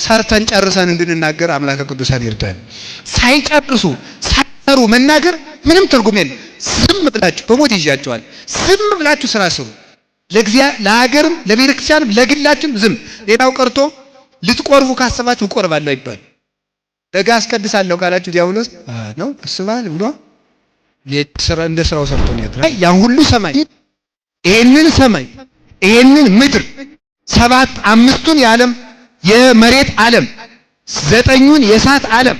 ሰርተን ጨርሰን እንድንናገር አምላከ ቅዱሳን ይርዳን። ሳይጨርሱ ሳይሰሩ መናገር ምንም ትርጉም የለም። ዝም ብላችሁ በሞት ይያያቸዋል። ዝም ብላችሁ ስራ ስሩ። ለሀገርም ለቤተክርስቲያንም ለግላችሁም ዝም። ሌላው ቀርቶ ልትቆርቡ ካሰባችሁ እቆርባለሁ አይባል። ደጋ አስቀድሳለሁ ካላችሁ ዲያብሎስ ነው እስባል ብሎ እንደ ስራው ሰርቶ ነው ያድራል። ያን ሁሉ ሰማይ ይሄንን ምድር 5ቱን የዓለም የመሬት ዓለም 9ኙን የእሳት ዓለም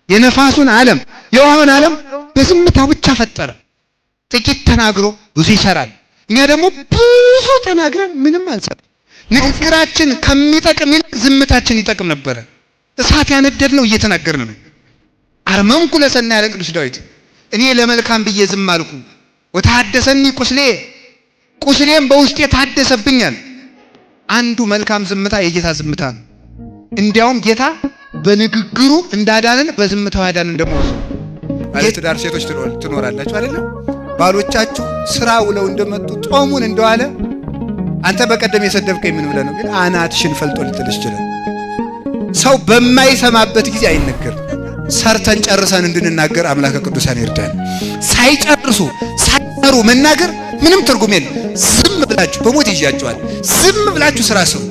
የነፋሱን ዓለም የውሃውን ዓለም በዝምታው ብቻ ፈጠረ። ጥቂት ተናግሮ ብዙ ይሰራል። እኛ ደግሞ ብዙ ተናግረን ምንም አንሰራም። ንግግራችን ከሚጠቅም ይልቅ ዝምታችን ይጠቅም ነበረ። እሳት ያነደድነው እየተናገርን ነው። አርመምኩ ለሰናይ ያለ ቅዱስ ዳዊት እኔ ለመልካም ብዬ ዝም አልኩ ወታደሰኒ ቁስሌም በውስጤ ታደሰብኛል። አንዱ መልካም ዝምታ የጌታ ዝምታ ነው። እንዲያውም ጌታ በንግግሩ እንዳዳነን በዝምታው ያዳነን ደግሞ ማለት ዳር ሴቶች ትኖራላችሁ አይደለም? ባሎቻችሁ ስራ ውለው እንደመጡ ጾሙን እንደዋለ አንተ በቀደም የሰደብከኝ ምን ብለህ ነው? ግን አናትሽን ፈልጦ ልትልሽ ይችላል። ሰው በማይሰማበት ጊዜ አይነገርም። ሰርተን ጨርሰን እንድንናገር አምላከ ቅዱሳን ይርዳን። ሳይጨርሱ ሳይሰሩ መናገር ምንም ትርጉም የለም። ዝም ብላችሁ በሞት ይያያቸዋል። ዝም ብላችሁ ስራ ስሩ።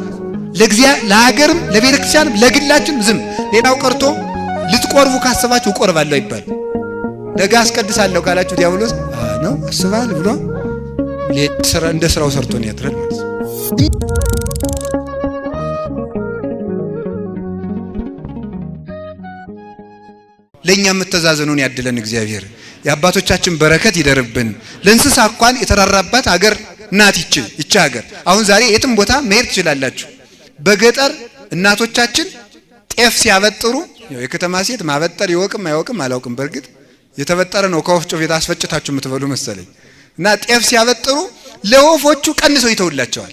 ለሀገርም ለቤተክርስቲያንም ለግላችሁም ዝም። ሌላው ቀርቶ ልትቆርቡ ካሰባችሁ እቆርባለሁ አይባል። ደጋ አስቀድሳለሁ ካላችሁ ዲያብሎስ ነው እስባል ብሎ እንደ ስራው ሰርቶ ነው ያድራል ማለት ነው። ለኛ መተዛዘኑን ያድለን እግዚአብሔር። የአባቶቻችን በረከት ይደርብን። ለእንስሳ እንኳን የተራራባት ሀገር ናት ይቺ ሀገር። አሁን ዛሬ የትም ቦታ መሄድ ትችላላችሁ። በገጠር እናቶቻችን ጤፍ ሲያበጥሩ የከተማ ሴት ማበጠር ይወቅም አይወቅም አላውቅም። በርግጥ የተበጠረ ነው ከወፍጮ ቤት አስፈጭታችሁ የምትበሉ መሰለኝ። እና ጤፍ ሲያበጥሩ ለወፎቹ ቀንሰው ይተውላቸዋል።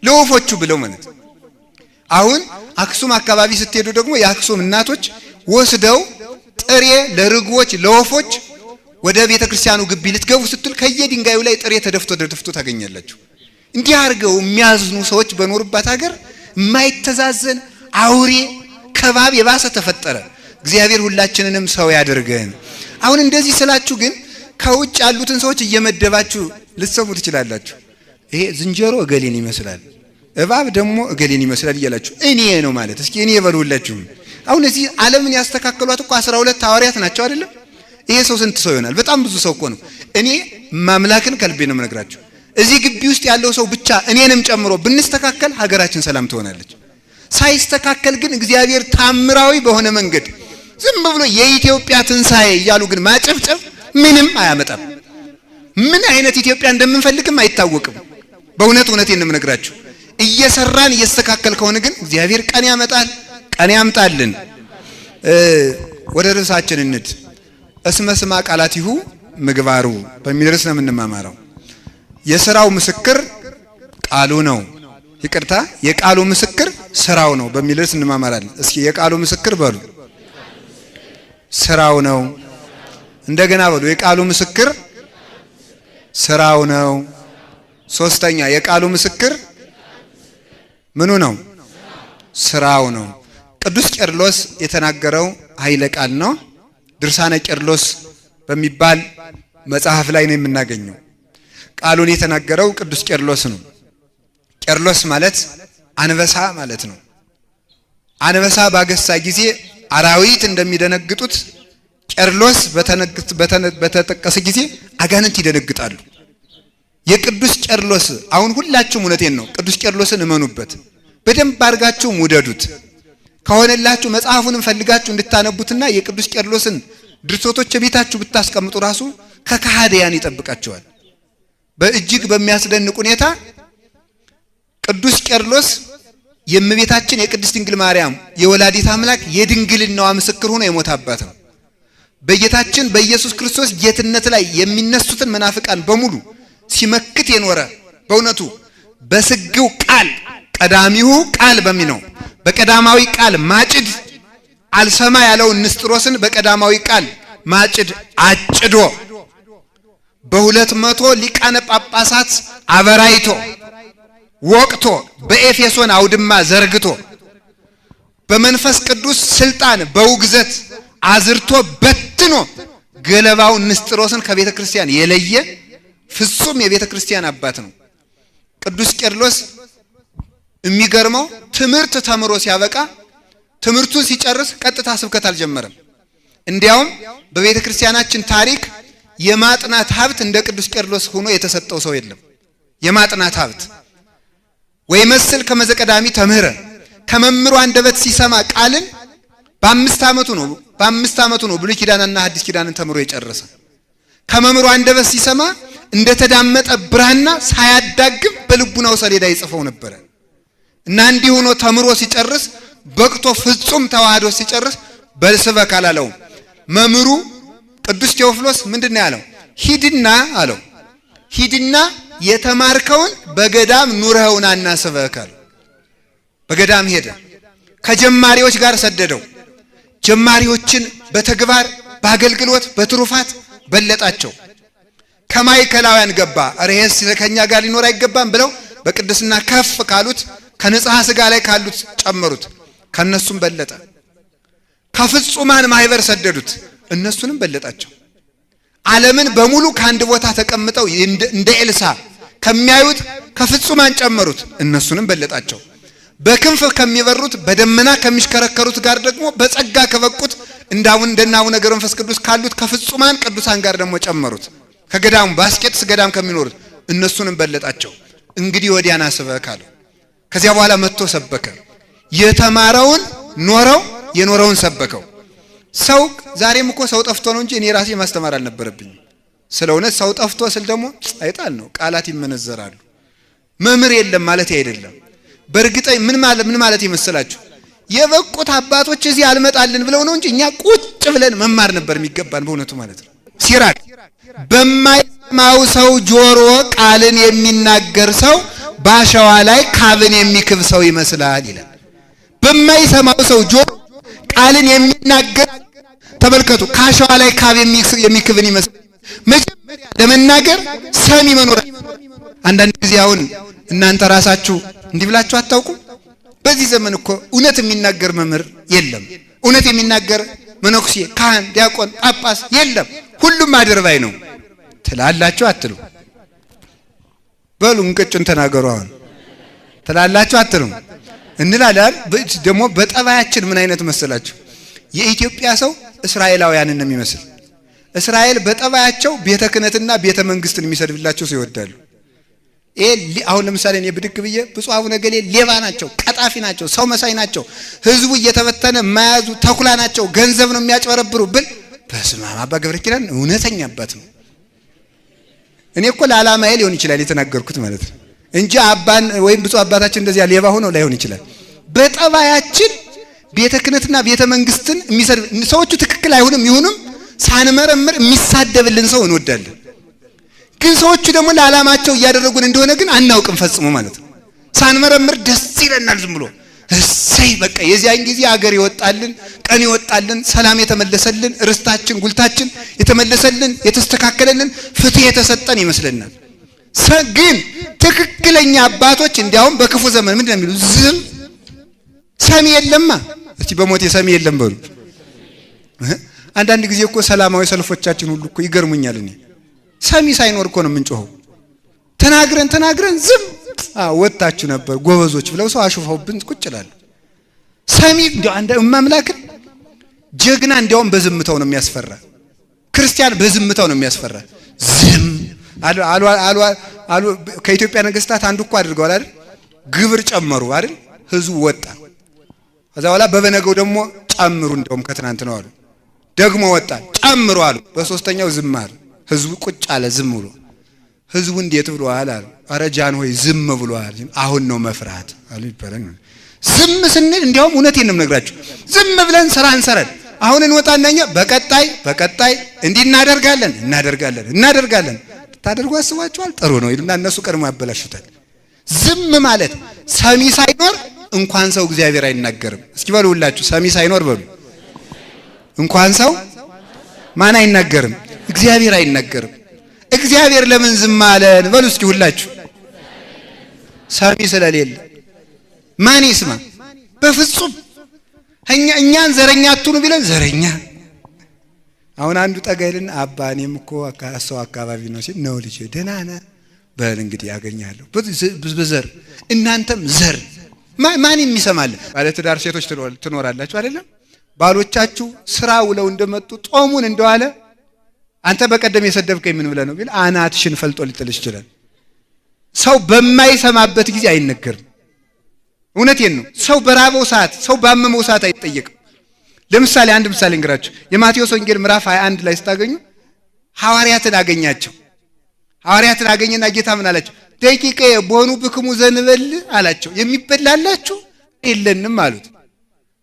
ለወፎቹ ብለው ማለት። አሁን አክሱም አካባቢ ስትሄዱ ደግሞ የአክሱም እናቶች ወስደው ጥሬ ለርግቦች ለወፎች ወደ ቤተክርስቲያኑ ግቢ ልትገቡ ስትል ከየድንጋዩ ላይ ጥሬ ተደፍቶ ታገኛላችሁ። እንዲህ አድርገው የሚያዝኑ ሰዎች በኖርባት ሀገር የማይተዛዘን አውሬ ከባብ የባሰ ተፈጠረ። እግዚአብሔር ሁላችንንም ሰው ያድርገን። አሁን እንደዚህ ስላችሁ ግን ከውጭ ያሉትን ሰዎች እየመደባችሁ ልትሰሙ ትችላላችሁ። ይሄ ዝንጀሮ እገሌን ይመስላል፣ እባብ ደግሞ እገሌን ይመስላል እያላችሁ እኔ ነው ማለት እስኪ እኔ በሉላችሁ። አሁን እዚህ ዓለምን ያስተካከሏት እኮ 12 ሐዋርያት ናቸው አይደለም? ይሄ ሰው ስንት ሰው ይሆናል? በጣም ብዙ ሰው እኮ ነው። እኔ ማምላክን ከልቤ ነው የምነግራችሁ። እዚህ ግቢ ውስጥ ያለው ሰው ብቻ እኔንም ጨምሮ ብንስተካከል ሀገራችን ሰላም ትሆናለች። ሳይስተካከል ግን እግዚአብሔር ታምራዊ በሆነ መንገድ ዝም ብሎ የኢትዮጵያ ትንሣኤ እያሉ ግን ማጨብጨብ ምንም አያመጣም። ምን አይነት ኢትዮጵያ እንደምንፈልግም አይታወቅም። በእውነቴን ነው የምነግራችሁ። እየሰራን እየስተካከል ከሆነ ግን እግዚአብሔር ቀን ያመጣል። ቀን ያምጣልን። ወደ ርዕሳችን እንድ እስመ ስማ ቃላቲሁ ምግባሩ በሚል ርዕስ ነው የምንማማረው። የሥራው ምስክር ቃሉ ነው። ይቅርታ፣ የቃሉ ምስክር ስራው ነው በሚል ርዕስ እንማማራለን። እስኪ የቃሉ ምስክር በሉ። ስራው ነው። እንደገና በሉ። የቃሉ ምስክር ስራው ነው። ሶስተኛ የቃሉ ምስክር ምኑ ነው? ስራው ነው። ቅዱስ ቄርሎስ የተናገረው ኃይለ ቃል ነው። ድርሳነ ቄርሎስ በሚባል መጽሐፍ ላይ ነው የምናገኘው። ቃሉን የተናገረው ቅዱስ ቄርሎስ ነው። ቄርሎስ ማለት አንበሳ ማለት ነው። አንበሳ ባገሳ ጊዜ አራዊት እንደሚደነግጡት ቄርሎስ በተጠቀሰ ጊዜ አጋንንት ይደነግጣሉ። የቅዱስ ቄርሎስ አሁን ሁላችሁም እውነቴን ነው ቅዱስ ቄርሎስን እመኑበት፣ በደንብ አድርጋችሁም ውደዱት። ከሆነላችሁ መጽሐፉንም ፈልጋችሁ እንድታነቡትና የቅዱስ ቄርሎስን ድርሰቶች ቤታችሁ ብታስቀምጡ ራሱ ከካህዲያን ይጠብቃቸዋል። በእጅግ በሚያስደንቅ ሁኔታ ቅዱስ ቄርሎስ የእመቤታችን የቅድስት ድንግል ማርያም የወላዲት አምላክ የድንግልናዋ ምስክር ሆኖ የሞተ አባት ነው። በጌታችን በኢየሱስ ክርስቶስ ጌትነት ላይ የሚነሱትን መናፍቃን በሙሉ ሲመክት የኖረ በእውነቱ በስግው ቃል ቀዳሚው ቃል በሚነው በቀዳማዊ ቃል ማጭድ አልሰማ ያለውን ንስጥሮስን በቀዳማዊ ቃል ማጭድ አጭዶ በ200 ሊቃነ ጳጳሳት አበራይቶ ወቅቶ በኤፌሶን አውድማ ዘርግቶ በመንፈስ ቅዱስ ስልጣን በውግዘት አዝርቶ በትኖ ገለባውን ንስጥሮስን ከቤተ ክርስቲያን የለየ ፍጹም የቤተ ክርስቲያን አባት ነው። ቅዱስ ቄርሎስ የሚገርመው ትምህርት ተምሮ ሲያበቃ ትምህርቱን ሲጨርስ ቀጥታ ስብከት አልጀመረም። እንዲያውም በቤተ ክርስቲያናችን ታሪክ የማጥናት ሀብት እንደ ቅዱስ ቄርሎስ ሆኖ የተሰጠው ሰው የለም። የማጥናት ሀብት ወይ መስል ከመዘቀዳሚ ተምህረ ከመምሩ አንደበት ሲሰማ ቃልን በ5 ዓመቱ ነው ብሉይ ኪዳንና ሐዲስ ኪዳንን ተምሮ የጨረሰ። ከመምሩ አንደበት ሲሰማ እንደተዳመጠ ብራና ሳያዳግም በልቡናው ሰሌዳ ይጽፈው ነበር እና እንዲህ ሆኖ ተምሮ ሲጨርስ በቅቶ ፍጹም ተዋህዶ ሲጨርስ በልስበክ አላለውም። መምሩ ቅዱስ ቴዎፍሎስ ምንድነው ያለው? ሂድና አለው፣ ሂድና የተማርከውን በገዳም ኑረውናና ስበክ አለው። በገዳም ሄደ። ከጀማሪዎች ጋር ሰደደው። ጀማሪዎችን በተግባር በአገልግሎት በትሩፋት በለጣቸው። ከማይከላውያን ገባ። አሬስ ከኛ ጋር ሊኖር አይገባም ብለው በቅድስና ከፍ ካሉት ከንጽሐ ሥጋ ላይ ካሉት ጨመሩት። ከነሱም በለጠ። ከፍጹማን ማህበር ሰደዱት። እነሱንም በለጣቸው። ዓለምን በሙሉ ከአንድ ቦታ ተቀምጠው እንደ ኤልሳ ከሚያዩት ከፍጹማን ጨመሩት። እነሱንም በለጣቸው። በክንፍ ከሚበሩት በደመና ከሚሽከረከሩት ጋር ደግሞ በጸጋ ከበቁት እንደና አቡነ ገብረ መንፈስ ቅዱስ ካሉት ከፍጹማን ቅዱሳን ጋር ደግሞ ጨመሩት። ከገዳሙ ባስቄጥስ ገዳም ከሚኖሩት እነሱንም በለጣቸው። እንግዲህ ወዲያና ስበክ አለው። ከዚያ በኋላ መጥቶ ሰበከ። የተማረውን ኖረው የኖረውን ሰበከው። ሰው ዛሬም እኮ ሰው ጠፍቶ ነው እንጂ እኔ ራሴ ማስተማር አልነበረብኝም። ስለሆነ ሰው ጠፍቶ ስል ደግሞ አይጣል ነው፣ ቃላት ይመነዘራሉ። መምህር የለም ማለት አይደለም። በእርግጠኝ ምን ማለት ይመስላችሁ? የበቁት አባቶች እዚህ አልመጣልን ብለው ነው እንጂ እኛ ቁጭ ብለን መማር ነበር የሚገባን በእውነቱ ማለት ነው። ሲራክ በማይሰማው ሰው ጆሮ ቃልን የሚናገር ሰው ባሸዋ ላይ ካብን የሚክብ ሰው ይመስላል ይላል። በማይሰማው ሰው ጆሮ ቃልን የሚናገር ተመልከቱ፣ ካሸዋ ላይ ካብ የሚክብን ይመስላል። መጀመሪያ ለመናገር ሰሚ መኖር። አንዳንድ ጊዜ አሁን እናንተ ራሳችሁ እንዲህ ብላችሁ አታውቁ? በዚህ ዘመን እኮ እውነት የሚናገር መምህር የለም። እውነት የሚናገር መነኩሴ፣ ካህን፣ ዲያቆን፣ ጳጳስ የለም። ሁሉም አድርባይ ነው ትላላችሁ አትሉ? በሉ እንቅጩን ተናገሩ። አሁን ትላላችሁ አትሉ? እንላለን። ደግሞ በጠባያችን ምን አይነት መሰላችሁ? የኢትዮጵያ ሰው እስራኤላውያንን ነው የሚመስል። እስራኤል በጠባያቸው ቤተ ክህነትና ቤተ መንግስትን የሚሰድብላቸው ሰው ይወዳሉ። አሁን ለምሳሌ እኔ ብድግ ብዬ ብፁዕ አቡነ ገሌ ሌባ ናቸው፣ ቀጣፊ ናቸው፣ ሰው መሳይ ናቸው፣ ህዝቡ እየተበተነ የማያዙ ተኩላ ናቸው፣ ገንዘብ ነው የሚያጭበረብሩ ብል በስመ አብ አባ ገብረ ኪዳን እውነተኛ አባት ነው። እኔ እኮ ለዓላማዬ ሊሆን ይችላል የተናገርኩት ማለት ነው እንጂ አባን ወይም ብፁዕ አባታችን እንደዚያ ሌባ ሆኖ ላይሆን ይችላል። በጠባያችን ቤተ ክህነትና ቤተ መንግስትን የሚሰድብ ሰዎቹ ትክክል አይሆንም ይሁንም ሳንመረምር የሚሳደብልን ሰው እንወዳለን። ግን ሰዎቹ ደግሞ ለዓላማቸው እያደረጉን እንደሆነ ግን አናውቅም ፈጽሞ ማለት ነው። ሳንመረምር ደስ ይለናል ዝም ብሎ እሰይ በቃ የዚያን ጊዜ አገር ይወጣልን፣ ቀን ይወጣልን፣ ሰላም የተመለሰልን፣ ርስታችን ጉልታችን የተመለሰልን፣ የተስተካከለልን፣ ፍትህ የተሰጠን ይመስለናል። ግን ትክክለኛ አባቶች እንዲያውም በክፉ ዘመን ምንድነው የሚሉ? ዝም ሰሚ የለማ። እስቲ በሞቴ ሰሚ የለም በሉ። አንዳንድ ጊዜ እኮ ሰላማዊ ሰልፎቻችን ሁሉ እኮ ይገርሙኛል። እኔ ሰሚ ሳይኖር እኮ ነው የምንጮኸው። ተናግረን ዝም ወጣችሁ ነበር ጎበዞች ብለው ሰው አሽፈውብን ቁጭ ይላል። ሰሚ እንዲያው አንደ ማምላክን ጀግና እንዲያውም በዝምታው ነው የሚያስፈራ። ክርስቲያን በዝምታው ነው የሚያስፈራ። ዝም አሉ ከኢትዮጵያ ነገስታት አንዱ እኮ አድርገዋል አይደል? ግብር ጨመሩ አይደል? ህዝቡ ወጣ። ከዛ በኋላ በበነገው ደግሞ ጨምሩ፣ እንደውም ከትናንት ነው አሉ። ደግሞ ወጣ ጨምሩ አሉ። በሶስተኛው ዝም አለ። ህዝቡ ቁጭ አለ ዝም ብሎ። ህዝቡ እንዴት ብሎአል አሉ። ኧረ ጃን ሆይ ዝም ብሎአል፣ አሁን ነው መፍራት አሉ ይባላል። ዝም ስንል እንዲያውም እውነቴን ነው የምነግራችሁ፣ ዝም ብለን ስራ እንሰራለን። አሁን እንወጣና እኛ በቀጣይ እንዲህ እናደርጋለን ታደርጉ አስባችኋል? ጥሩ ነው ይሉና እነሱ ቀድሞ ያበላሹታል። ዝም ማለት ሰሚ ሳይኖር እንኳን ሰው እግዚአብሔር አይናገርም። እስኪ በሉ ሁላችሁ ሰሚ ሳይኖር በሉ። እንኳን ሰው ማን አይናገርም? እግዚአብሔር አይናገርም። እግዚአብሔር ለምን ዝም አለን በሉ እስኪ ሁላችሁ። ሰሚ ስለሌለ ማን ይስማ? በፍጹም እኛን ዘረኛ አትሁኑ ቢለን ዘረኛ። አሁን አንዱ ጠጋይልን አባ እኔም እኮ ሰው አካባቢ ነው ሲል ነው ልጅ ደህና ነህ በል እንግዲህ ያገኛለሁ በዘር እናንተም ዘር ማን የሚሰማል? ባለትዳር ሴቶች ትኖራላችሁ አይደለም? ባሎቻችሁ ስራ ውለው እንደመጡ ጾሙን እንደዋለ አንተ በቀደም የሰደብከኝ ምን ብለህ ነው ቢል አናትሽን ፈልጦ ሊጥልሽ ይችላል። ሰው በማይሰማበት ጊዜ አይነገርም። እውነቴን ነው። ሰው በራበው ሰዓት፣ ሰው ባመመው ሰዓት አይጠየቅም። ለምሳሌ አንድ ምሳሌ እንግራችሁ። የማቴዎስ ወንጌል ምዕራፍ 21 ላይ ስታገኙ ሐዋርያትን አገኛቸው። ሐዋርያትን አገኘና ጌታ ምን አላቸው? ደቂቄ በሆኑ ብክሙ ዘንበል አላቸው። የሚበላላችሁ የለንም አሉት።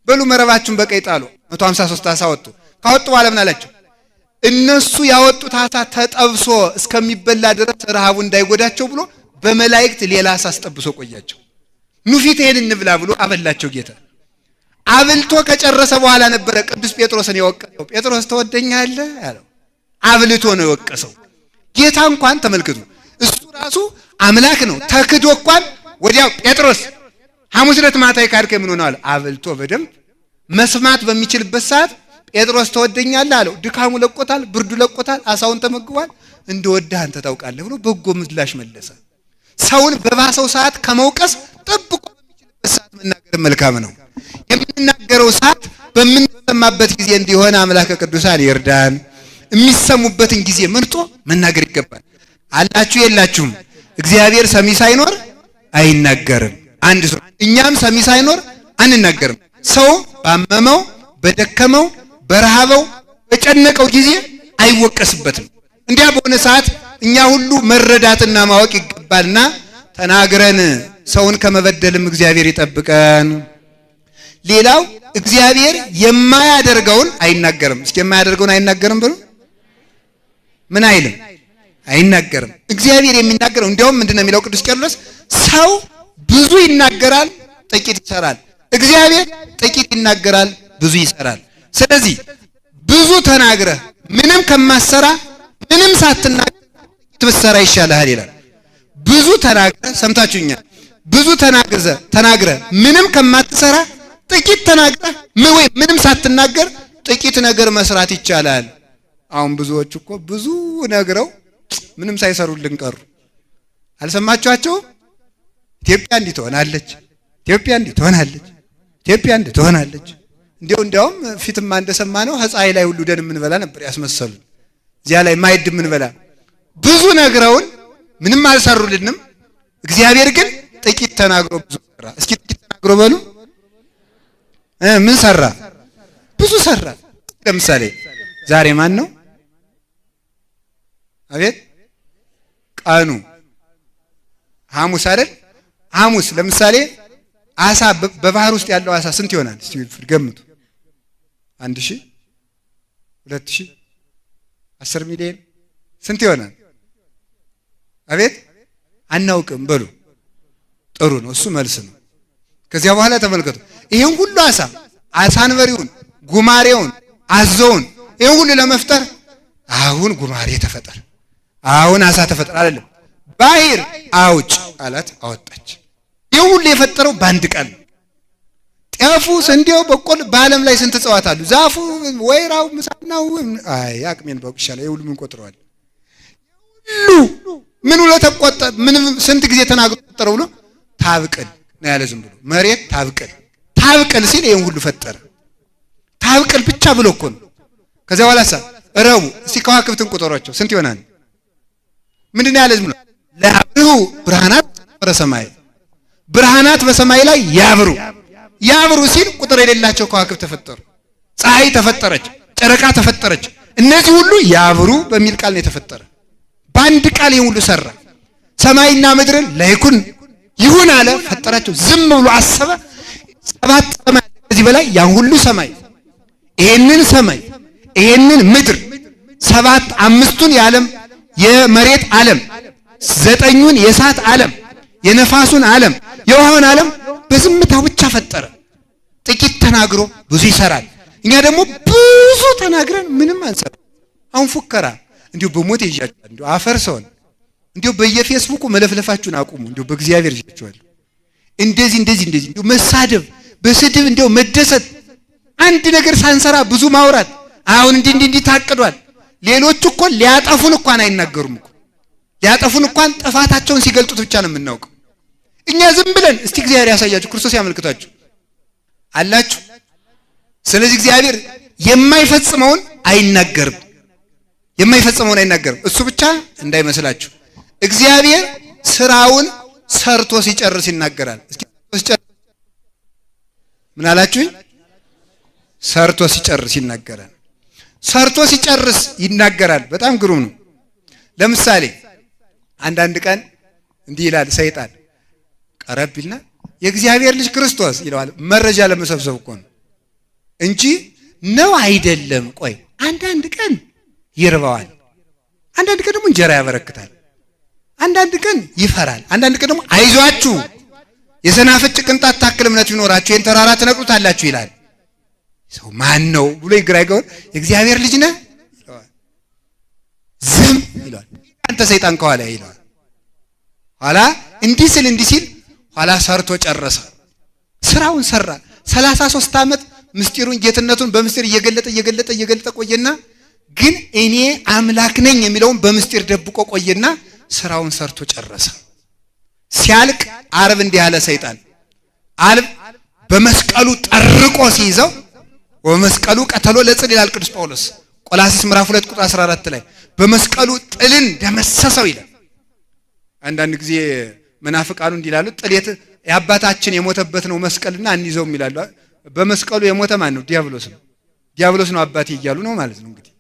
በሉ መረባችሁን በቀይ ጣሉ። 153 ዓሣ ወጡ። ካወጡ በኋላ ምን አላቸው? እነሱ ያወጡት ዓሣ ተጠብሶ እስከሚበላ ድረስ ረሃቡ እንዳይጎዳቸው ብሎ በመላእክት ሌላ ዓሣ አስጠብሶ ቆያቸው። ኑ ፊት ይሄን እንብላ ብሎ አበላቸው ጌታ። አብልቶ ከጨረሰ በኋላ ነበረ ቅዱስ ጴጥሮስን የወቀሰው። ጴጥሮስ ተወደኛለህ አለው። አብልቶ ነው የወቀሰው። ጌታ እንኳን ተመልክቱ፣ እሱ ራሱ አምላክ ነው። ተክዶ እንኳን ወዲያው ጴጥሮስ ሐሙስ ዕለት ማታ ይካድከኝ ምን ሆነዋል? አብልቶ በደንብ መስማት በሚችልበት ሰዓት ጴጥሮስ ተወደኛለህ አለው። ድካሙ ለቆታል፣ ብርዱ ለቆታል፣ ዓሣውን ተመግቧል። እንደወደህ አንተ ታውቃለህ ብሎ በጎ ምላሽ መለሰ። ሰውን በባሰው ሰዓት ከመውቀስ ጠብቆ በሚችልበት ሰዓት መናገር መልካም ነው። የምንናገረው ሰዓት በምንሰማበት ጊዜ እንዲሆን አምላከ ቅዱሳን ይርዳን። የሚሰሙበትን ጊዜ መርጦ መናገር ይገባል። አላችሁ የላችሁም? እግዚአብሔር ሰሚ ሳይኖር አይናገርም። አንድ ሰው እኛም ሰሚ ሳይኖር አንናገርም። ሰው ባመመው፣ በደከመው፣ በረሃበው፣ በጨነቀው ጊዜ አይወቀስበትም። እንዲያ በሆነ ሰዓት እኛ ሁሉ መረዳትና ማወቅ ይገባልና ተናግረን ሰውን ከመበደልም እግዚአብሔር ይጠብቀን። ሌላው እግዚአብሔር የማያደርገውን አይናገርም። እስኪ የማያደርገውን አይናገርም ብሎ ምን አይልም? አይናገርም። እግዚአብሔር የሚናገረው እንዲያውም ምንድነው የሚለው ቅዱስ ቄርሎስ? ሰው ብዙ ይናገራል፣ ጥቂት ይሰራል። እግዚአብሔር ጥቂት ይናገራል፣ ብዙ ይሰራል። ስለዚህ ብዙ ተናግረህ ምንም ከማሰራ ምንም ሳትናገር ጥቂት ብትሰራ ይሻልሃል ይላል። ብዙ ተናግረህ ሰምታችሁኛል። ብዙ ተናግረህ ምንም ከማትሰራ ጥቂት ተናግረህ ምንም ሳትናገር ጥቂት ነገር መስራት ይቻላል። አሁን ብዙዎች እኮ ብዙ ነግረው ምንም ሳይሰሩልን ቀሩ። አልሰማችኋቸው? ኢትዮጵያ እንዲህ ትሆናለች፣ ኢትዮጵያ እንዲህ ትሆናለች፣ ኢትዮጵያ እንዲህ ትሆናለች። እንዲያውም ፊትማ እንደሰማነው ፀሐይ ላይ ሁሉ ደን የምንበላ ነበር ያስመሰሉን። እዚያ ላይ ማይድ የምንበላ ብዙ ነግረውን ምንም አልሰሩልንም። እግዚአብሔር ግን ጥቂት ተናግሮ ብዙ ሰራ። እስኪ ጥቂት ተናግሮ በሉ ምን ሰራ? ብዙ ሰራ። ለምሳሌ ዛሬ ማን ነው? አቤት ቀኑ ሐሙስ አይደል? ሐሙስ ለምሳሌ ዓሣ በባህር ውስጥ ያለው ዓሣ ስንት ይሆናል? እስቲ ገምቱ። 1000 2000 10 ሚሊዮን ስንት ይሆናል? አቤት አናውቅም በሉ። ጥሩ ነው፣ እሱ መልስ ነው። ከዚያ በኋላ ተመልከቱ፣ ይሄን ሁሉ ዓሣ አንበሪውን፣ ጉማሬውን፣ አዞውን ይሄን ሁሉ ለመፍጠር አሁን ጉማሬ ተፈጠረ፣ አሁን ዓሣ ተፈጠረ አይደለም። ባህር አውጭ አላት፣ አወጣች። ይሄን ሁሉ የፈጠረው በአንድ ቀን። ጤፉ፣ ስንዴው፣ በቆሎ በዓለም ላይ ስንት እጽዋት አሉ? ዛፉ፣ ወይራው፣ ምሳናው አቅሜን ባውቅ ይሻላል። ይሄ ሁሉ ምን ቆጥረዋል? ሁሉ ምን ብሎ ተቆጠ? ምን ስንት ጊዜ ተናግሮ ቆጠረው ብሎ ታብቅል ነው ያለ። ዝም ብሎ መሬት ታብቅል ሲል ይሄን ሁሉ ፈጠረ። ታብቅል ብቻ ብሎ እኮ ነው። ከዚያ በኋላ ረቡ እስቲ ከዋክብትን ቁጠሯቸው ስንት ይሆናል? ምንድነው ያለ? ዝም ብሎ ለአብሩ ብርሃናት በሰማይ፣ ብርሃናት በሰማይ ላይ ያብሩ ሲል ቁጥር የሌላቸው ከዋክብት ተፈጠሩ። ፀሐይ ተፈጠረች፣ ጨረቃ ተፈጠረች። እነዚህ ሁሉ ያብሩ በሚል ቃል ነው የተፈጠረ። በአንድ ቃል ይሄን ሁሉ ሰራ። ሰማይና ምድርን ለይኩን ይሁን አለ፣ ፈጠራቸው። ዝም ብሎ አሰበ። 7 ሰማይ ከዚህ በላይ ያን ሁሉ ሰማይ፣ ይሄንን ሰማይ፣ ይሄንን ምድር፣ 7 5ቱን የዓለም የመሬት ዓለም፣ 9ኙን የእሳት ዓለም፣ የነፋሱን ዓለም፣ የውሃውን ዓለም በዝምታው ብቻ ፈጠረ። ጥቂት ተናግሮ ብዙ ይሰራል። እኛ ደግሞ ብዙ ተናግረን ምንም አንሰራ። አሁን ፉከራ እንዲሁ በሞት ይያቻል። እንዲሁ አፈርሰውን እንዲሁ በየፌስቡኩ መለፍለፋችሁን አቁሙ። እንዲሁ በእግዚአብሔር ይያቻል። እንደዚህ እንዲሁ መሳደብ፣ በስድብ እንዲሁ መደሰት አንድ ነገር ሳንሰራ ብዙ ማውራት። አሁን እንዲህ ታቅዷል። ሌሎቹ እኮ ሊያጠፉን እንኳን አይናገሩም እኮ። ሊያጠፉን እንኳን ጥፋታቸውን ሲገልጡት ብቻ ነው የምናውቀው። እኛ ዝም ብለን እስቲ እግዚአብሔር ያሳያችሁ፣ ክርስቶስ ያመልክታችሁ አላችሁ። ስለዚህ እግዚአብሔር የማይፈጽመውን አይናገርም። የማይፈጽመውን አይናገርም። እሱ ብቻ እንዳይመስላችሁ፣ እግዚአብሔር ስራውን ሰርቶ ሲጨርስ ይናገራል። እስኪ ምን አላችሁኝ? ሰርቶ ሲጨርስ ይናገራል። ሰርቶ ሲጨርስ ይናገራል። በጣም ግሩም ነው። ለምሳሌ አንዳንድ ቀን እንዲህ ይላል ሰይጣን፣ ቀረብ ይልና የእግዚአብሔር ልጅ ክርስቶስ ይለዋል። መረጃ ለመሰብሰብ እኮ ነው እንጂ ነው አይደለም። ቆይ አንዳንድ ቀን ይርባዋል፣ አንዳንድ ቀን ደግሞ እንጀራ ያበረክታል፣ አንዳንድ ቀን ይፈራል፣ አንዳንድ ቀን ደግሞ አይዟችሁ የሰናፍጭ ቅንጣት ታክል እምነት ቢኖራችሁ ይህን ተራራ ትነቅሉታላችሁ ይላል። ሰው ማን ነው ብሎ ይግራይገው የእግዚአብሔር ልጅ ነህ ይለዋል። ዝም ይለዋል። አንተ ሰይጣን ከኋላ ይለዋል። ኋላ እንዲህ ሲል ኋላ ሰርቶ ጨረሰ። ስራውን ሰራ። 33 ዓመት ምስጢሩን ጌትነቱን በምስጢር እየገለጠ ቆየና ግን እኔ አምላክ ነኝ የሚለውን በምስጢር ደብቆ ቆየና ስራውን ሰርቶ ጨረሰ። ሲያልቅ ዓርብ እንዲህ ያለ ሰይጣን ዓርብ በመስቀሉ ጠርቆ ሲይዘው ወመስቀሉ ቀተሎ ለጽል ይላል ቅዱስ ጳውሎስ ቆላስይስ ምዕራፍ 2 ቁጥር 14 ላይ በመስቀሉ ጥልን ደመሰሰው ይላል። አንዳንድ ጊዜ መናፍቃኑ እንዲላሉ ጥሌት ያባታችን የሞተበት ነው መስቀልና አንይዘውም ይላሉ። በመስቀሉ የሞተ ማን ነው? ዲያብሎስ ነው። ዲያብሎስ ነው አባቴ እያሉ ነው ማለት ነው። እንግዲህ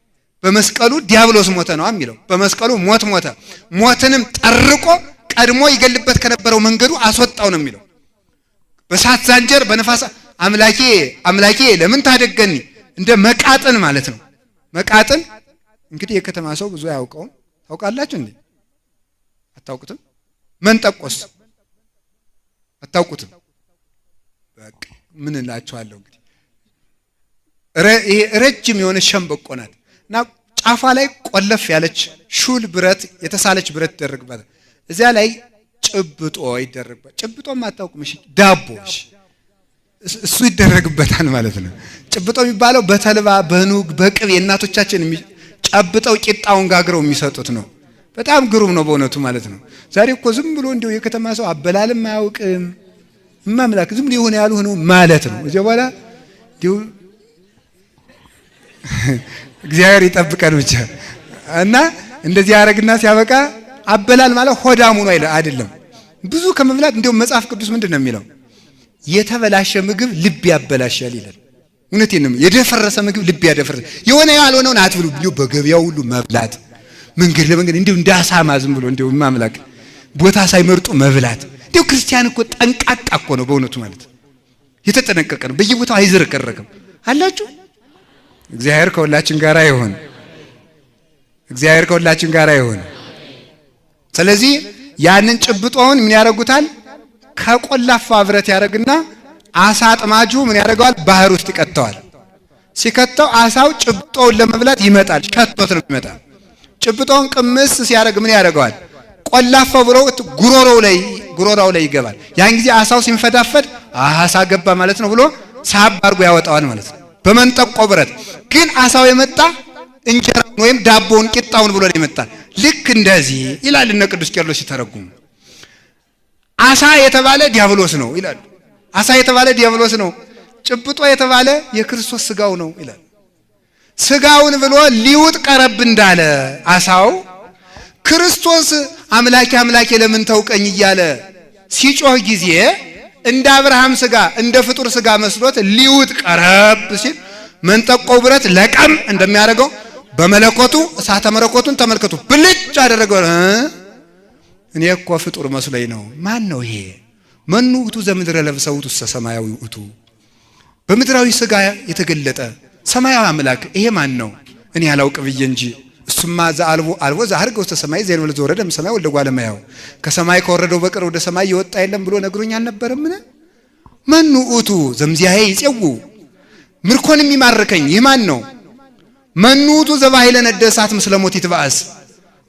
በመስቀሉ ዲያብሎስ ሞተ ነው የሚለው። በመስቀሉ ሞተ። ሞትንም ጠርቆ ቀድሞ ይገልበት ከነበረው መንገዱ አስወጣው ነው የሚለው። በሳት ዛንጀር በነፋስ አምላኬ ለምን ታደገኒ እንደ መቃጥን ማለት ነው። መቃጥን እንግዲህ የከተማ ሰው ብዙ አያውቀውም። ታውቃላችሁ እንዴ? አታውቁትም? መንጠቆስ አታውቁትም? በቃ ምን እላችኋለሁ እንግዲህ ይሄ ረጅም የሆነ ሸምበቆ ናት እና ጫፏ ላይ ቆለፍ ያለች ሹል ብረት የተሳለች ብረት ይደረግባታል። እዚያ ላይ ጭብጦ ይደረግባታል። ጭብጦም አታውቁም? እሺ ዳቦ እሱ ይደረግበታል ማለት ነው። ጭብጦ የሚባለው በተልባ በኑግ በቅቤ እናቶቻችን ጨብጠው ቂጣውን ጋግረው የሚሰጡት ነው። በጣም ግሩም ነው በእውነቱ ማለት ነው። ዛሬ እኮ ዝም ብሎ እንዲሁ የከተማ ሰው አበላልም አያውቅም። ማምላክ ዝም ብሎ ይሆነ ያልሆነው ማለት ነው። እዚያ በኋላ እንዲሁ እግዚአብሔር ይጠብቀን ብቻ እና እንደዚህ ያረግና ሲያበቃ አበላል ማለት ሆዳሙ ነው አይደለም። ብዙ ከመብላት እንደው መጽሐፍ ቅዱስ ምንድነው የሚለው? የተበላሸ ምግብ ልብ ያበላሻል ይላል። እውነቴን ነው። የደፈረሰ ምግብ ልብ ያደፈረሰ የሆነ ያልሆነውን አትብሉ ብሎ በገበያው ሁሉ መብላት መንገድ ለመንገድ እንደው እንዳሳማ ዝም ብሎ እንደው ማምላክ ቦታ ሳይመርጡ መብላት። እንደው ክርስቲያን እኮ ጠንቃቃ እኮ ነው በእውነቱ ማለት የተጠነቀቀ ነው። በየቦታው አይዝረከረክም አላችሁ። እግዚአብሔር ከሁላችን ጋር ይሁን። እግዚአብሔር ከሁላችን ጋር ይሁን። ስለዚህ ያንን ጭብጦውን ምን ያደርጉታል? ከቆላፋ ብረት ያደርግና አሳ አጥማጁ ምን ያደርገዋል? ባህር ውስጥ ይከተዋል። ሲከተው አሳው ጭብጦውን ለመብላት ይመጣል። ሸቶት ነው ይመጣል። ጭብጦውን ቅምስ ሲያደርግ ምን ያደርገዋል? ቆላፋው ብረት ጉሮሮው ላይ ይገባል። ያን ጊዜ አሳው ሲንፈዳፈድ አሳ ገባ ማለት ነው ብሎ ሳብ አድርጎ ያወጣዋል ማለት ነው በመንጠቆ ብረት። ግን አሳው የመጣ እንጀራውን ወይም ዳቦውን ቂጣውን ብሎ ይመጣ። ልክ እንደዚህ ይላል እነ ቅዱስ ቄርሎስ ሲተረጉሙ። አሳ የተባለ ዲያብሎስ ነው ይላሉ። አሳ የተባለ ዲያብሎስ ነው። ጭብጦ የተባለ የክርስቶስ ስጋው ነው ይላል። ስጋውን ብሎ ሊውጥ ቀረብ እንዳለ አሳው ክርስቶስ አምላኬ ለምን ተውቀኝ እያለ ሲጮህ ጊዜ እንደ አብርሃም ስጋ እንደ ፍጡር ስጋ መስሎት ሊውጥ ቀረብ ሲል መንጠቆው ብረት ለቀም እንደሚያደርገው በመለኮቱ እሳተ መለኮቱን ተመልከቱ ብልጭ አደረገው። እኔ እኮ ፍጡር መስሎኝ ነው። ማን ነው ይሄ? መኑ ውእቱ ዘምድረ ለብሰው ውእቱ ሰማያዊ ውእቱ፣ በምድራዊ ስጋ የተገለጠ ሰማያዊ አምላክ ይሄ ማን ነው? እኔ አላውቅ ብዬ እንጂ እሱማ ዘአልቦ ዘዐርገ ውስተ ሰማይ ዘእንበለ ዘወረደ እምሰማይ ወልደ እጓለ እመሕያው፣ ከሰማይ ከወረደው በቀር ወደ ሰማይ የወጣ የለም ብሎ ነግሮኝ አልነበረምን? መኑ ውእቱ ዘእምዚአየ ይጼውዕ፣ ምርኮን የሚማርከኝ ይህ ማን ነው? መኑ ውእቱ ዘባሕይለ ነደ እሳት ምስለ ሞት ይትበአስ፣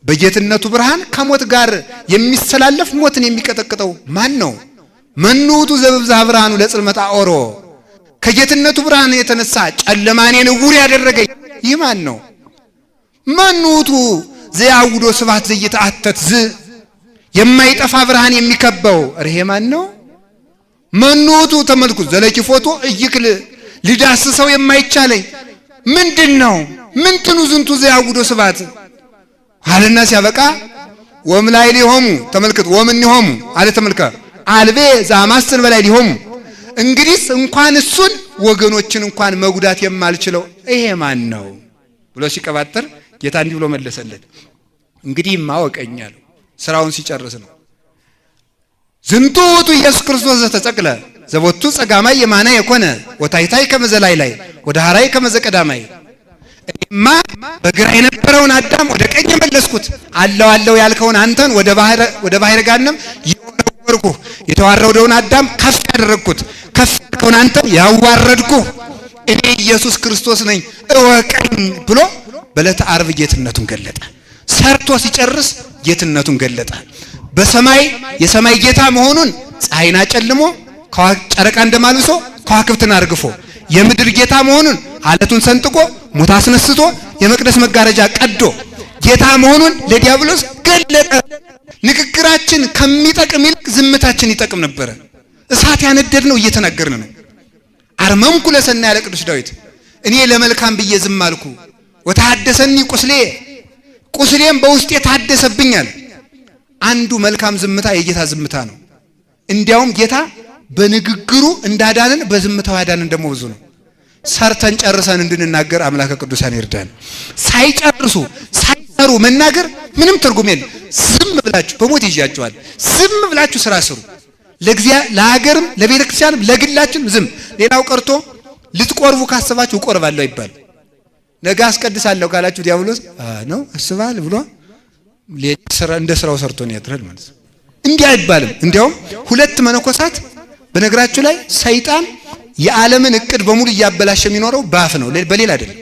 በጌትነቱ ብርሃን ከሞት ጋር የሚሰላለፍ ሞትን የሚቀጠቅጠው ማን ነው? መኑ ውእቱ ዘበብዝሃ ብርሃኑ ለጽልመት አኦሮ፣ ከጌትነቱ ብርሃን የተነሳ ጨለማኔን ዕውር ያደረገኝ ይህ ማን ነው? ማንውቱ ዘያውዶ ስብሐት ዘይተአተት የማይጠፋ ብርሃን የሚከበው ይሄ ማን ነው? ማንውቱ ተመልኩ ዘለኪፎቶ እይክል ሊዳስሰው የማይቻለኝ ምንድነው? ምንትኑ ዝንቱ ዘያውዶ ስብሐት አለና ሲያበቃ ወምላይሊ ሆሙ ተመልከቱ ወምንሆሙ አለ ተመልከ አልቤ ዛማስን በላይ ሊሆሙ እንግዲህ እንኳን እሱን ወገኖችን እንኳን መጉዳት የማልችለው ይሄ ማን ነው ብሎ ሲቀባጥር ጌታ እንዲህ ብሎ መለሰለት። እንግዲህ ማወቀኛል ስራውን ሲጨርስ ነው። ዝንቱ ውእቱ ኢየሱስ ክርስቶስ ዘተጸቅለ ዘቦቱ ጸጋማይ የማና የኮነ ወታይታይ ከመዘላይ ላይ ወደ ሐራይ ከመዘቀዳማይ እማ በግራ የነበረውን አዳም ወደ ቀኝ መለስኩት። አለው ያልከውን አንተን ወደ ባህር ገሃነም የወረወርኩ የተዋረደውን አዳም ከፍ ያደረግኩት ከፍ ያልከውን አንተን ያዋረድኩ እኔ ኢየሱስ ክርስቶስ ነኝ እወቀኝ ብሎ በዕለተ ዓርብ ጌትነቱን ገለጠ። ሰርቶ ሲጨርስ ጌትነቱን ገለጠ። በሰማይ የሰማይ ጌታ መሆኑን ፀሐይን አጨልሞ ጨረቃ እንደማልብሶ ከዋክብትን አርግፎ የምድር ጌታ መሆኑን አለቱን ሰንጥቆ ሙት አስነስቶ የመቅደስ መጋረጃ ቀዶ ጌታ መሆኑን ለዲያብሎስ ገለጠ። ንግግራችን ከሚጠቅም ይልቅ ዝምታችን ይጠቅም ነበር። እሳት ያነደድነው እየተናገርን ነው። አርመምኩ ለሰናይ ያለ ቅዱስ ዳዊት እኔ ለመልካም ብዬ ዝም አልኩ ወታደሰኒ ቁስሌም በውስጤ ታደሰብኛል። አንዱ መልካም ዝምታ የጌታ ዝምታ ነው። እንዲያውም ጌታ በንግግሩ እንዳዳነን በዝምታው ያዳነን ደግሞ ብዙ ነው። ሰርተን ጨርሰን እንድንናገር አምላከ ቅዱሳን ይርዳን። ሳይሰሩ መናገር ምንም ትርጉም የለም። ዝም ብላችሁ በሞት ይያያችኋል። ዝም ብላችሁ ስራ ስሩ። ለሀገርም ለቤተ ክርስቲያንም ለግላችን ዝም። ሌላው ቀርቶ ልትቆርቡ ካሰባችሁ እቆርባለሁ ይባል። ነገ አስቀድሳለሁ ካላችሁ ዲያብሎስ ነው አስባል ብሎ እንደ ስራው ሰርቶ ነው ያድራል ማለት ነው። እንዲህ አይባልም። እንዲያውም ሁለት መነኮሳት በነገራችሁ ላይ ሰይጣን የዓለምን እቅድ በሙሉ እያበላሸ የሚኖረው ባፍ ነው፣ በሌላ አይደለም።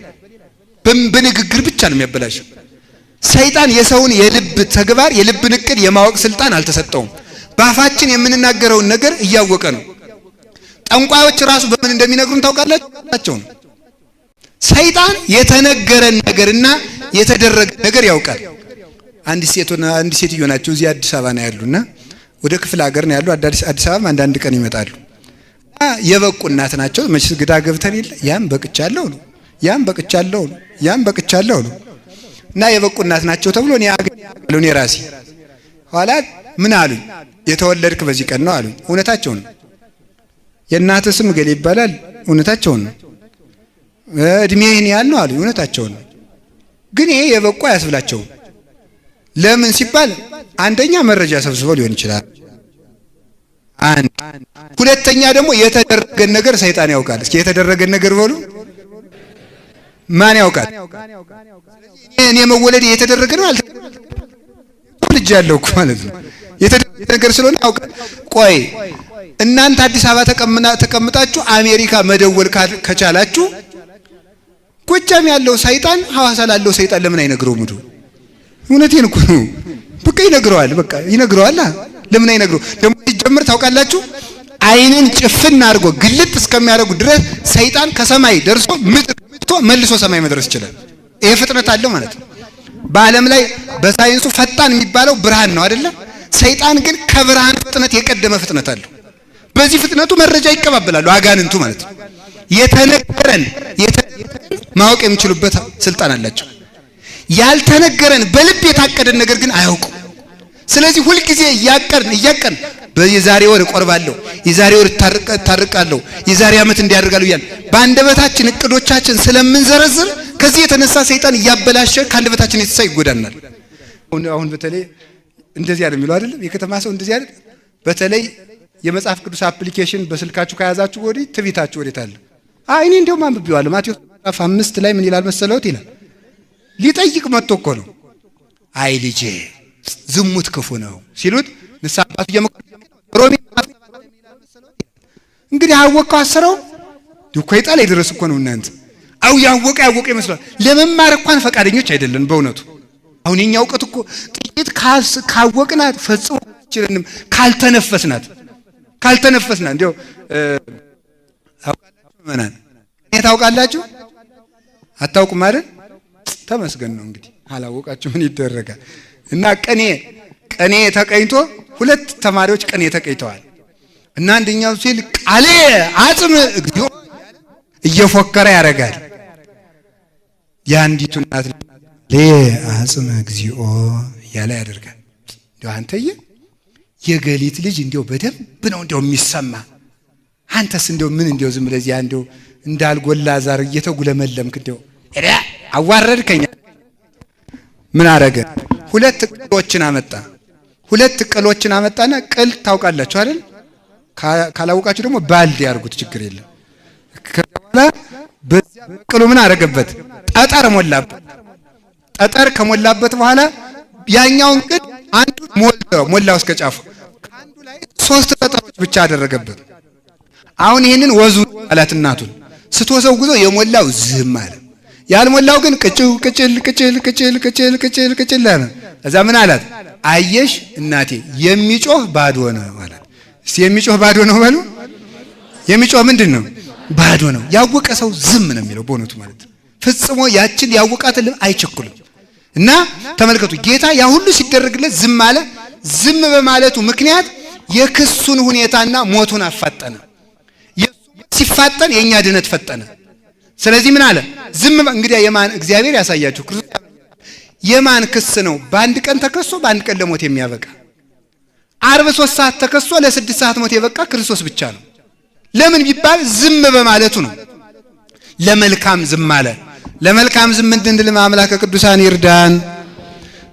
በንግግር ብቻ ነው የሚያበላሸው። ሰይጣን የሰውን የልብ ተግባር የልብን እቅድ የማወቅ ስልጣን አልተሰጠውም። ባፋችን የምንናገረውን ነገር እያወቀ ነው። ጠንቋዮች ራሱ በምን እንደሚነግሩን ታውቃላችሁ? ነው ሰይጣን የተነገረን ነገርና የተደረገ ነገር ያውቃል። አንድ ሴትዮ ናቸው እዚህ አዲስ አበባ ነው ያሉና ወደ ክፍለ ሀገር ነው ያሉ። አዲስ አበባ አንዳንድ ቀን ይመጣሉ። የበቁ እናት ናቸው። መቼስ ግዳ ገብተን የለ ያም በቅቻለሁ ነው ያም በቅቻለሁ ነው እና የበቁ እናት ናቸው ተብሎ እኔ ራሴ ኋላ ምን አሉኝ? የተወለድክ በዚህ ቀን ነው አሉኝ። እውነታቸውን ነው። የእናትህ ስም ገሌ ይባላል። እውነታቸውን ነው። እድሜህን ያህል ነው አሉኝ። እውነታቸውን ነው። ግን ይሄ የበቁ አያስብላቸውም። ለምን ሲባል አንደኛ መረጃ ሰብስበው ሊሆን ይችላል። ሁለተኛ ደግሞ የተደረገን ነገር ሰይጣን ያውቃል። እስኪ የተደረገን ነገር በሉ ማን ያውቃል? እኔ መወለድ የተደረገ ነው ልጅ ያለው እኮ ማለት ነው። የተደረገ ነገር ስለሆነ ያውቃል። ቆይ እናንተ አዲስ አበባ ተቀምጣችሁ አሜሪካ መደወል ከቻላችሁ ጎጃም ያለው ሰይጣን ሐዋሳ ላለው ሰይጣን ለምን አይነግረውም? እውነቴን እኮ ነው። በቃ ይነግረዋል። ለምን አይነግረው? ደግሞ ሲጀምር ታውቃላችሁ አይንን ጭፍን አድርጎ ግልጥ እስከሚያደርጉ ድረስ ሰይጣን ከሰማይ ደርሶ ምጥቶ መልሶ ሰማይ መድረስ ይችላል። ይሄ ፍጥነት አለው ማለት ነው። በዓለም ላይ በሳይንሱ ፈጣን የሚባለው ብርሃን ነው አይደለ? ሰይጣን ግን ከብርሃን ፍጥነት የቀደመ ፍጥነት አለው። በዚህ ፍጥነቱ መረጃ ይቀባበላሉ አጋንንቱ ማለት ነው። የተነገረን ማወቅ የሚችሉበት ስልጣን አላቸው። ያልተነገረን በልብ የታቀደን ነገር ግን አያውቁ። ስለዚህ ሁል ጊዜ እያቀርን በየዛሬ ወር እቆርባለሁ፣ የዛሬ ወር ታርቃለሁ፣ የዛሬ ዓመት እንዲያደርጋለሁ ይላል። በአንደበታችን እቅዶቻችን ስለምንዘረዝር ከዚህ የተነሳ ሰይጣን እያበላሸ ከአንደበታችን የተሳ ይጎዳናል። አሁን በተለይ እንደዚህ አይደል የሚለው አይደል? የከተማ ሰው እንደዚህ አይደል? በተለይ የመጽሐፍ ቅዱስ አፕሊኬሽን በስልካችሁ ከያዛችሁ ወዲህ ትቢታችሁ ወዴት አለ? እኔ እንደውም አንብቤዋለሁ። ማቴዎስ 5 ላይ ምን ይላል መሰለውት ይላል። ሊጠይቅ መጥቶ እኮ ነው። አይ ልጄ ዝሙት ክፉ ነው ሲሉት ንስሐ አባቱ ሮሜ እንግዲህ አወቀው አሰረው ዱኮ ይጣል ይድረስ እኮ ነው። እናንተ ያወቀ ይመስላል። ለመማር እንኳን ፈቃደኞች አይደለን በእውነቱ። አሁን የኛ ዕውቀት እኮ ጥቂት ካወቅናት ፈጽሞ ካልተነፈስናት እንዴው መናን ቅኔ ታውቃላችሁ? አታውቁም አይደል? ተመስገን ነው እንግዲህ አላወቃችሁ ምን ይደረጋል። እና ቅኔ ተቀኝቶ ሁለት ተማሪዎች ቅኔ ተቀኝተዋል። እና አንደኛው ሲል ቃሌ አጽም እግዚኦ እየፎከረ ያረጋል። ያንዲቱ እናት ለአጽም እግዚኦ ያለ ያደርጋል። እንደው አንተዬ የገሊት ልጅ እንደው በደንብ ነው እንደው የሚሰማ። አንተስ እንደው ምን እንደው ዝም ብለህ ያ እንደው እንዳልጎላ ዛር እየተጉለመለምክ እንደው አዋረድከኝ። ምን አረገ? ሁለት ቅሎችን አመጣና ቅል ታውቃላችሁ አይደል? ካላውቃችሁ ደግሞ ባልዲ ያርጉት ችግር የለም። ከኋላ በዚያ ቅሉ ምን አረገበት? ጠጠር ሞላበት። ጠጠር ከሞላበት በኋላ ያኛውን ቅል አንዱ ሞላው እስከ ጫፉ። ከአንዱ ላይ 3 ጠጠሮች ብቻ አደረገበት። አሁን ይሄንን ወዙ አላት እናቱን። ስትወሰው ጉዞ የሞላው ዝም አለ። ያልሞላው ግን ቅጭል አለ። እዛ ምን አላት? አየሽ እናቴ የሚጮህ ባዶ ነው አላት። እስቲ የሚጮህ ባዶ ነው በሉ። የሚጮህ ምንድን ነው? ባዶ ነው። ያወቀ ሰው ዝም ነው የሚለው በእውነቱ ማለት ነው። ፍጽሞ ያችን ያወቃትን አይቸኩልም። እና ተመልከቱ ጌታ ያ ሁሉ ሲደረግለት ዝም አለ። ዝም በማለቱ ምክንያት የክሱን ሁኔታና ሞቱን አፋጠነ። ሲፋጠን የኛ ድነት ፈጠነ። ስለዚህ ምን አለ? ዝም እንግዲህ የማን እግዚአብሔር ያሳያችሁ ክርስቶስ የማን ክስ ነው በአንድ ቀን ተከሶ በአንድ ቀን ለሞት የሚያበቃ? ዓርብ 3 ሰዓት ተከሶ ለ6 ሰዓት ሞት የበቃ ክርስቶስ ብቻ ነው። ለምን ቢባል ዝም በማለቱ ነው። ለመልካም ዝም አለ። ለመልካም ዝም እንድንል አምላከ ቅዱሳን ይርዳን።